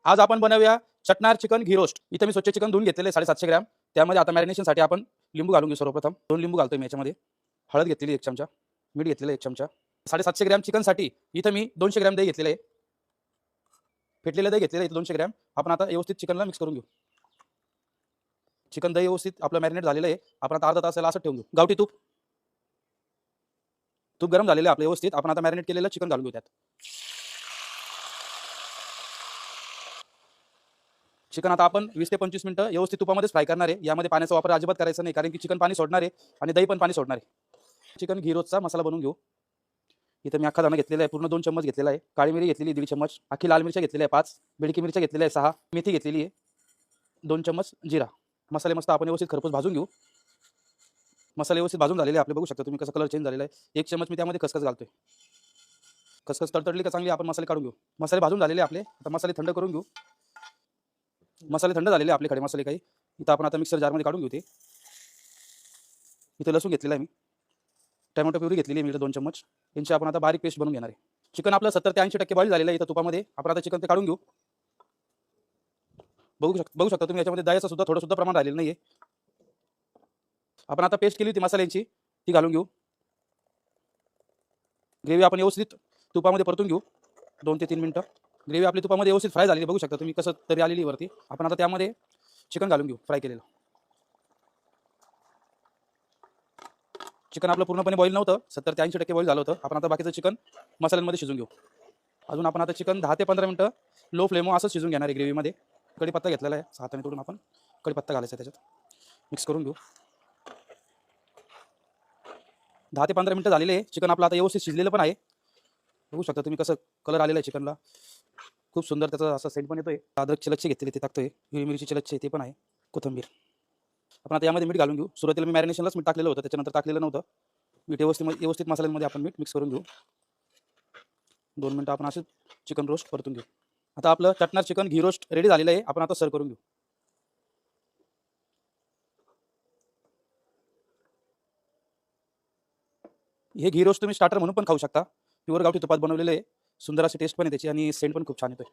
आज आपण बनवूया चटणार चिकन घी रोस्ट। इथे मी स्वच्छ चिकन धुवून घेतलेले 750 ग्रॅम। त्यामध्ये आता मॅरिनेशनसाठी आपण लिंबू घालून घेऊ। सर्वप्रथम 2 लिंबू घालतोय मी याच्यामध्ये। हळद घेतलेली 1 चमचा, मीठ घेतलेलं 1 चमचा। 750 ग्रॅम चिकनसाठी इथे मी 200 ग्रॅम दही घेतलेले आहे। फेटलेलं दही घेतलेलं आहे 200 ग्रॅम। आपण आता व्यवस्थित चिकनला मिक्स करून घेऊ। चिकन दही व्यवस्थित आपलं मॅरिनेट झालेलं आहे। आपण आता अर्धा तासाला असं ठेवून घेऊ। गावठी तूप गरम झालेलं आहे आपलं व्यवस्थित। आपण आता मॅरिनेट केलेलं चिकन घालून घेऊ त्यात। चिकन आता आपण 20 ते 25 मिनिटं व्यवस्थित तुपामध्येच फ्राय करणार आहे। यामध्ये पाण्याचा वापर अजिबात करायचा नाही, कारण की चिकन पाणी सोडणार आहे आणि दही पण पाणी सोडणार आहे। चिकन घी रोस्टचा मसाला बनवून घेऊ। इथे मी अख्खा दाणा घेतलेला आहे, पूर्ण 2 चम्मच घेतलेला आहे। काळी मिरी घेतलेली 1.5 चम्मच, अख्खी लाल मिरच्या घेतलेल्या आहे 5, बेडकी मिरच्या घेतलेल्या आहे 6, मेथी घेतलेली आहे 2 चम्मच, जिरा। मसाले मस्त आपण व्यवस्थित खरपूस भाजून घेऊ। मसाले व्यवस्थित भाजून झालेले आपले, बघू शकता तुम्ही कसा कलर चेंज झालेला आहे। 1 चम्मच मी त्यामध्ये खसखस घालतोय। खसखस तडतडली का चांगली आपण मसाले काढून घेऊ। मसाले भाजून झालेले आपले, आता मसाले थंड करून घेऊ। मसाले थंड झालेले आपले खडे मसाले काही इथं आपण आता मिक्सर जारमध्ये काढून घेऊ। ते इथे लसूण घेतलेला आहे मी, टोमॅटो प्युरी घेतलेली आहे मी 2 चम्मच। यांची आपण आता बारीक पेस्ट बनवून घेणार आहे। चिकन आपलं 70 ते 80% बॉईल झालेलं आहे इथं तुपामध्ये। आपण आता चिकन ते काढून घेऊ। बघू शकता तुम्ही याच्यामध्ये दह्याचं सुद्धा थोडं सुद्धा प्रमाण राहिलेलं नाहीये। आपण आता पेस्ट केली होती मसाल्यांची, ती घालून घेऊ। ग्रेव्ही आपण व्यवस्थित तुपामध्ये परतून घेऊ 2 ते 3 मिनिटं। ग्रेव्ही आपली तुपामध्ये व्यवस्थित फ्राय झालेली, बघू शकता तुम्ही कसं तरी आलेली वरती। आपण आता त्यामध्ये चिकन घालून घेऊ फ्राय केलेलं। चिकन आपलं पूर्णपणे बॉईल नव्हतं, 70 ते 80% बॉईल झालं होतं। आपण आता बाकीचं चिकन मसाल्यांमध्ये शिजून घेऊ। अजून आपण आता चिकन 10 ते 15 मिनिटं लो फ्लेमवर असं शिजून घेणार आहे ग्रेव्हीमध्ये। कढीपत्ता घेतलेला आहे, हाताने तोडून आपण कढीपत्ता घालायचा आहे त्याच्यात, मिक्स करून घेऊ। 10 ते 15 मिनिटं झालेले आहे। चिकन आपलं आता व्यवस्थित शिजलेलं पण आहे, बघू शकता तुम्ही कसं कलर आलेला आहे चिकनला। खूप सुंदर त्याचा असा सेंट पण येतोय। अद्रकची लच्छी घेतलेली ते टाकतोय, हिरवी मिरचीची लच्छी ते पण आहे, कोथिंबीर। आपण आता यामध्ये मीठ घालून घेऊ। सुरुवातीला मी मॅरिनेशनलाच मीठ टाकलेलं होतं, त्याच्यानंतर टाकलेलं नव्हतं मीठ। व्यवस्थित मसाल्यांमध्ये आपण मीठ मिक्स करून घेऊ। 2 मिनिटं आपण असं चिकन रोस्ट परतून घेऊ। आता आपलं चटणार चिकन घी रोस्ट रेडी झालेलं आहे। आपण आता सर्व करून घेऊ। हे घी रोस्ट तुम्ही स्टार्टर म्हणून पण खाऊ शकता। प्युअर गावठी तुपात बनवलेलं आहे। सुंदर अशी टेस्ट पण आहे त्याची आणि सेंट पण खूप छान येतोय।